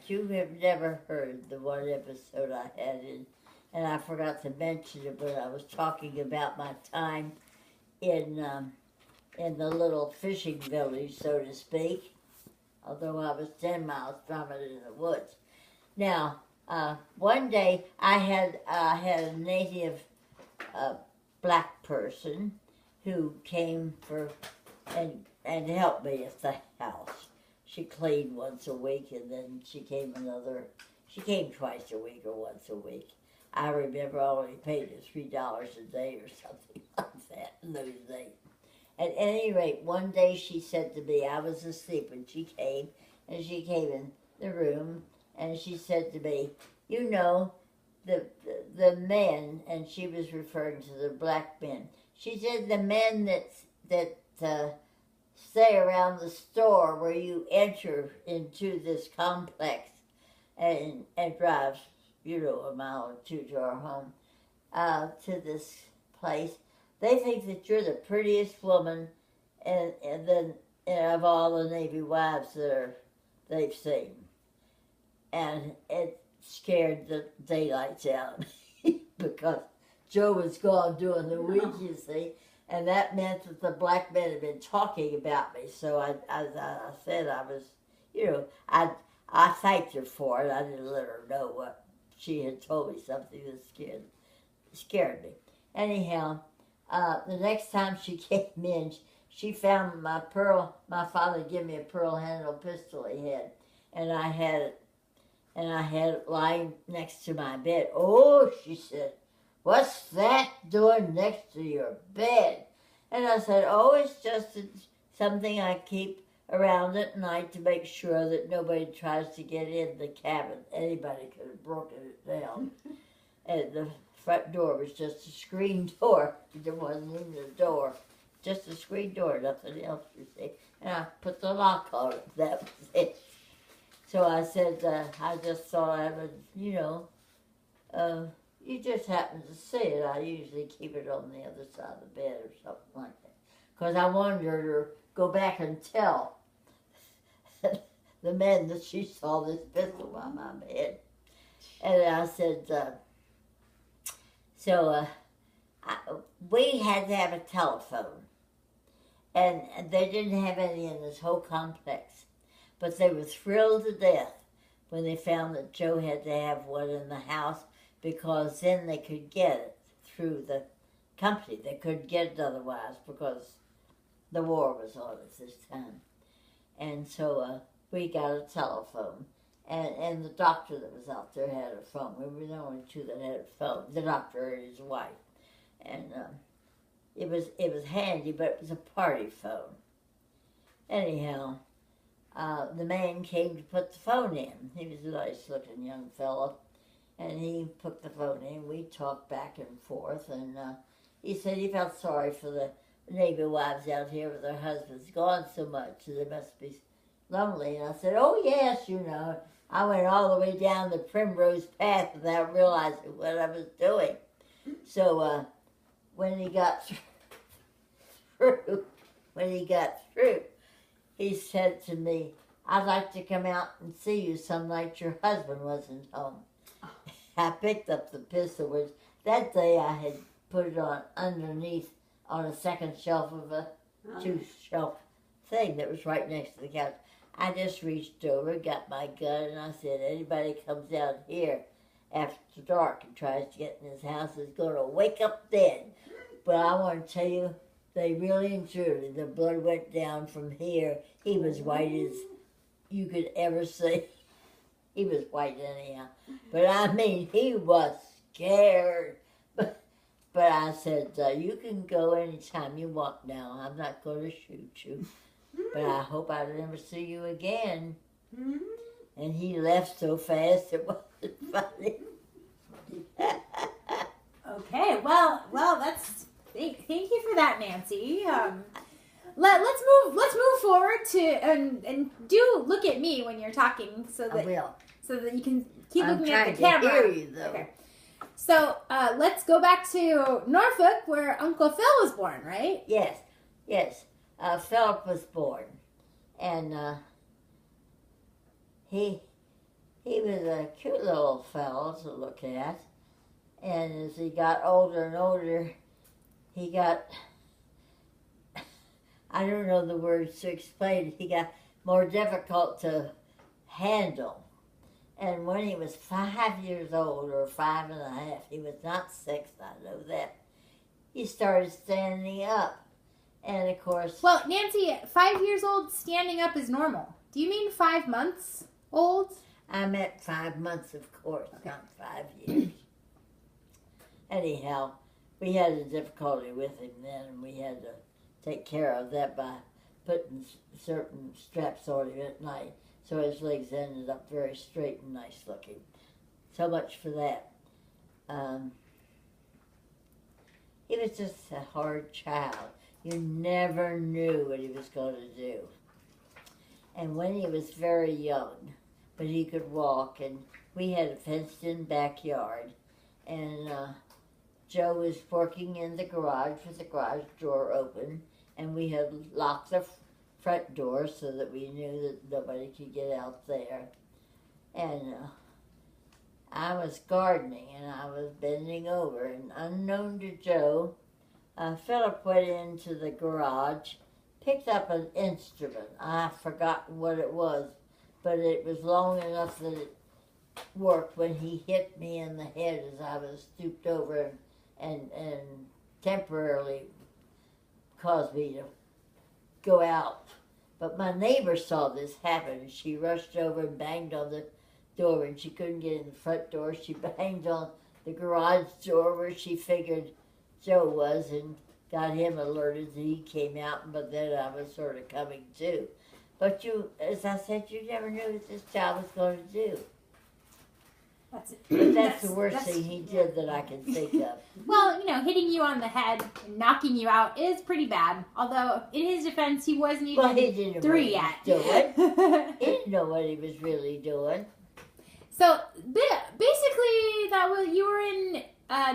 you have never heard the one episode I had in, and I forgot to mention it, but I was talking about my time in the little fishing village, so to speak, although I was 10 miles from it in the woods. Now, one day I had a native black person who came for and helped me at the house. She cleaned once a week, and then she came twice a week or once a week. I remember I only paid her $3 a day or something like that in those days. At any rate, one day she said to me, I was asleep when she came in the room, and she said to me, you know, the men, and she was referring to the black men. She said the men that stay around the store where you enter into this complex and drive, you know, a mile or two to our home, to this place. They think that you're the prettiest woman and then of all the Navy wives they've seen. And it scared the daylights out of me because Joe was gone during the week, you see, and that meant that the black men had been talking about me. So I said I was, you know, I thanked her for it. I didn't let her know what she had told me, something that scared me. Anyhow, the next time she came in, she found my father gave me a pearl handle pistol he had, and I had it lying next to my bed. Oh, she said, what's that doing next to your bed? And I said, oh, it's just something I keep around at night to make sure that nobody tries to get in the cabin. Anybody could have broken it down. And the front door was just a screen door. There wasn't even a door. Just a screen door, nothing else, you see. And I put the lock on it. That was it. So I said, I just thought I would, you know, you just happen to see it. I usually keep it on the other side of the bed or something like that. Because I wanted her to go back and tell the men that she saw this pistol by my bed. And I said, we had to have a telephone. And they didn't have any in this whole complex. But they were thrilled to death when they found that Joe had to have one in the house, because then they could get it through the company. They couldn't get it otherwise because the war was on at this time. And so we got a telephone. And the doctor that was out there had a phone. We were the only two that had a phone, the doctor and his wife. And it was handy, but it was a party phone. Anyhow, the man came to put the phone in. He was a nice-looking young fellow, and he put the phone in. We talked back and forth, and he said he felt sorry for the Navy wives out here with their husbands gone so much, so they must be lonely. And I said, oh, yes, you know. I went all the way down the Primrose Path without realizing what I was doing. So when he got through, he said to me, I'd like to come out and see you some night your husband wasn't home. I picked up the pistol, which that day I had put it on underneath on a second shelf of a two-shelf thing that was right next to the couch. I just reached over, got my gun, and I said, anybody comes out here after dark and tries to get in his house is going to wake up dead. But I want to tell you, they really and truly, the blood went down from here. He was white as you could ever see. He was white anyhow. But I mean, he was scared. But I said, you can go anytime you want now. I'm not going to shoot you. But I hope I never see you again. And he left so fast it wasn't funny. Okay, well, that's thank you for that, Nancy. Let's move forward to and do look at me when you're talking so that you can keep looking at the camera. I'm trying to hear you though. Okay. So let's go back to Norfolk, where Uncle Phil was born, right? Yes. Philip was born, and he he was a cute little fellow to look at. And as he got older and older, he got, I don't know the words to explain it, he got more difficult to handle. And when he was 5 years old, or 5.5, he was not 6, I know that, he started standing up. And of course... Well, Nancy, 5 years old, standing up is normal. Do you mean 5 months old? I meant 5 months, of course, okay. Not 5 years. Anyhow, we had a difficulty with him then, and we had to take care of that by putting certain straps on him at night, so his legs ended up very straight and nice looking. So much for that. He was just a hard child. You never knew what he was going to do. And when he was very young, but he could walk, and we had a fenced-in backyard, and Joe was working in the garage with the garage door open, and we had locked the front door so that we knew that nobody could get out there. And I was gardening, and I was bending over, and unknown to Joe, Philip went into the garage, picked up an instrument. I've forgotten what it was, but it was long enough that it worked when he hit me in the head as I was stooped over and temporarily caused me to go out. But my neighbor saw this happen, and she rushed over and banged on the door, and she couldn't get in the front door. She banged on the garage door where she figured Joe was, and got him alerted that he came out, but then I was sort of coming to. But you, as I said, you never knew what this child was going to do. That's the worst thing he did that I can think of. Well, hitting you on the head and knocking you out is pretty bad. Although, in his defense, he wasn't even 3 yet. He didn't know what he was really doing. So, basically, you were in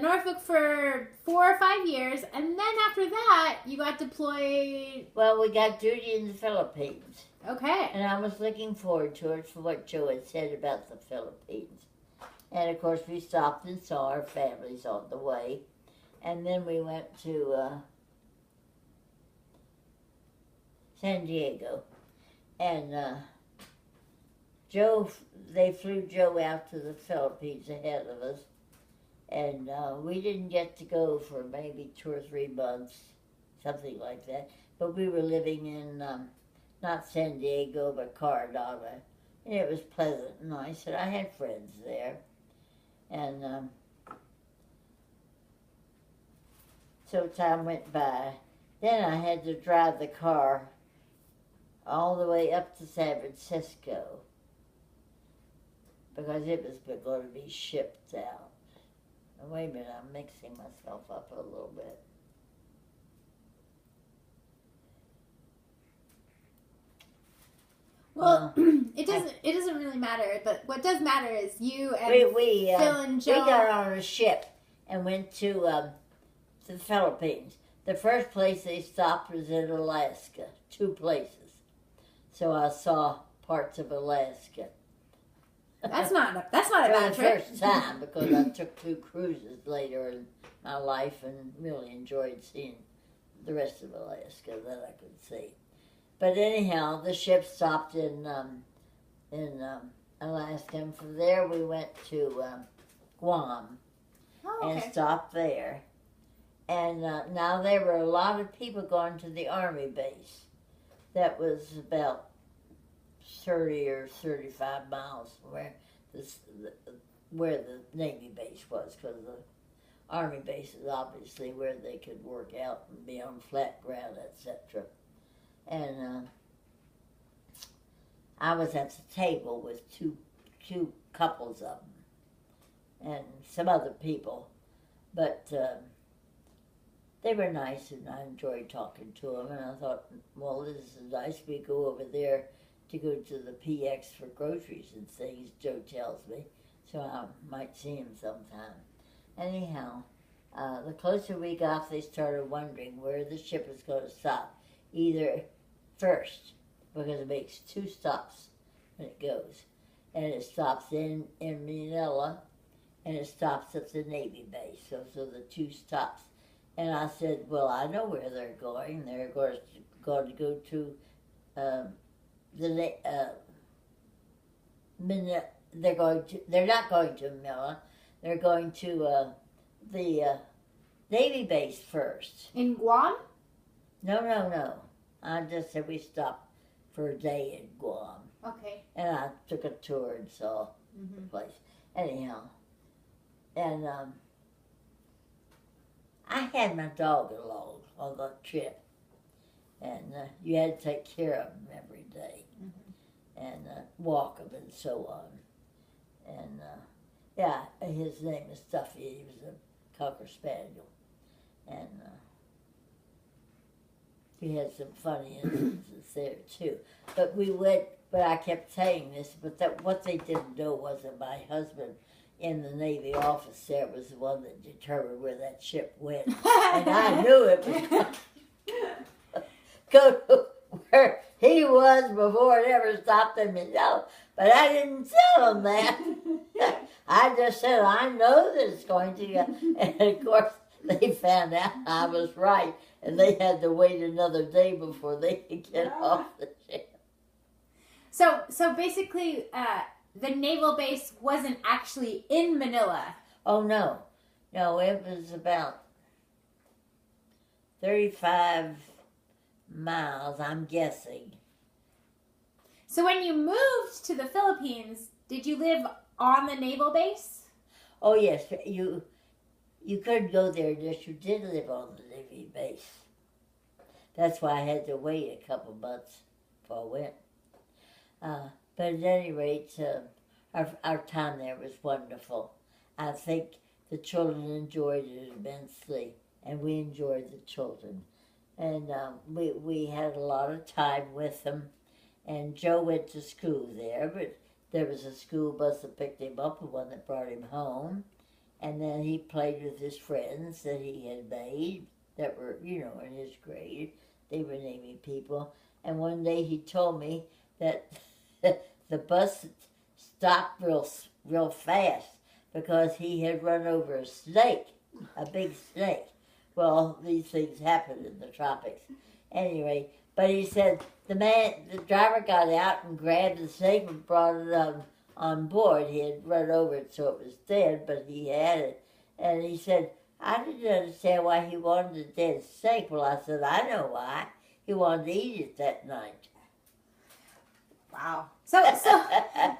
Norfolk for 4 or 5 years, and then after that, you got deployed... Well, we got duty in the Philippines. Okay. And I was looking forward to it for what Joe had said about the Philippines. And, of course, we stopped and saw our families on the way. And then we went to San Diego. And they flew Joe out to the Philippines ahead of us. And we didn't get to go for maybe 2 or 3 months, something like that. But we were living in, not San Diego, but Coronado. And it was pleasant and nice, and I had friends there. And so time went by. Then I had to drive the car all the way up to San Francisco because it was going to be shipped out. And wait a minute, I'm mixing myself up a little bit. Well, it doesn't really matter, but what does matter is you and Phil and Joe. We got on a ship and went to the Philippines. The first place they stopped was in Alaska, 2 places. So I saw parts of Alaska. That's not a bad trip. For the first time, because I took 2 cruises later in my life and really enjoyed seeing the rest of Alaska that I could see. But anyhow, the ship stopped in Alaska, and from there we went to Guam and stopped there. And now there were a lot of people going to the Army base. That was about 30 or 35 miles from where the Navy base was, because the Army base is obviously where they could work out and be on flat ground, etc. And I was at the table with two couples of them and some other people, but they were nice and I enjoyed talking to them. And I thought, well, this is nice. We go over there to go to the PX for groceries and things, Joe tells me, so I might see him sometime. Anyhow, the closer we got, they started wondering where the ship was going to stop. Either first, because it makes 2 stops when it goes. and it stops in Manila, and it stops at the Navy base. So the two stops. And I said, well, I know where they're going. They're going to go to Manila. They're not going to Manila. They're going to the Navy base first. In Guam? No. I just said we stopped for a day in Guam. Okay. And I took a tour and saw the place. Anyhow, and I had my dog along on the trip, and you had to take care of him every day, and walk him and so on. And yeah, his name is Stuffy. He was a Cocker Spaniel, and we had some funny instances there too. But we went. But I kept saying this. But what they didn't know was that my husband in the Navy office there was the one that determined where that ship went, and I knew it was go to where he was before it ever stopped in Manila. But I didn't tell him that. I just said, I know that it's going to go. And of course, they found out I was right, and they had to wait another day before they could get off the ship. So basically, the naval base wasn't actually in Manila. Oh, no. No, it was about 35 miles, I'm guessing. So when you moved to the Philippines, did you live on the naval base? Oh, yes. You could go there, yes, you did live on the Navy base. That's why I had to wait a couple months before I went. But at any rate, our time there was wonderful. I think the children enjoyed it immensely, and we enjoyed the children. And we had a lot of time with them. And Joe went to school there, but there was a school bus that picked him up and one that brought him home. And then he played with his friends that he had made that were, in his grade. They were Navy people. And one day he told me that the bus stopped real fast because he had run over a snake, a big snake. Well, these things happen in the tropics. Anyway, but he said the driver got out and grabbed the snake and brought it on board. He had run over it so it was dead, but he had it. And he said, I didn't understand why he wanted a dead snake. Well, I said, I know why. He wanted to eat it that night. Wow. So I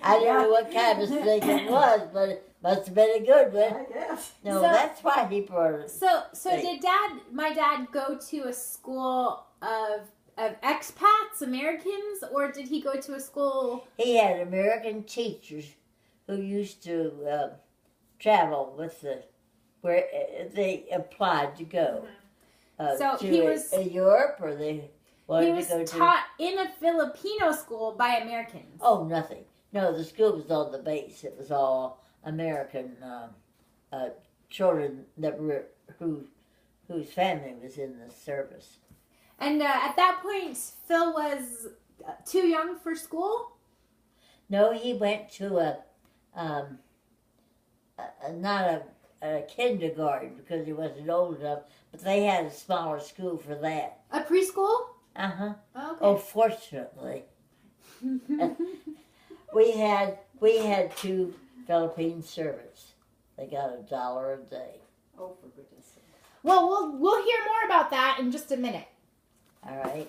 don't know what kind of snake it was, but it must have been a good one. I guess. No, that's why he brought it. So did my dad go to a school of expats, Americans, or did he go to a school? He had American teachers who used to travel with where they applied to go. So to he was Europe, or they wanted he was to go taught in a Filipino school by Americans. Oh, nothing. No, the school was on the base. It was all American children that were whose family was in the service. And at that point, Phil was too young for school? No, he went to not a kindergarten because he wasn't old enough, but they had a smaller school for that. A preschool? Uh-huh. Oh, okay. Oh, fortunately. We had 2 Philippine servants. They got $1 a day. Oh, for goodness sake. Well, we'll hear more about that in just a minute. All right.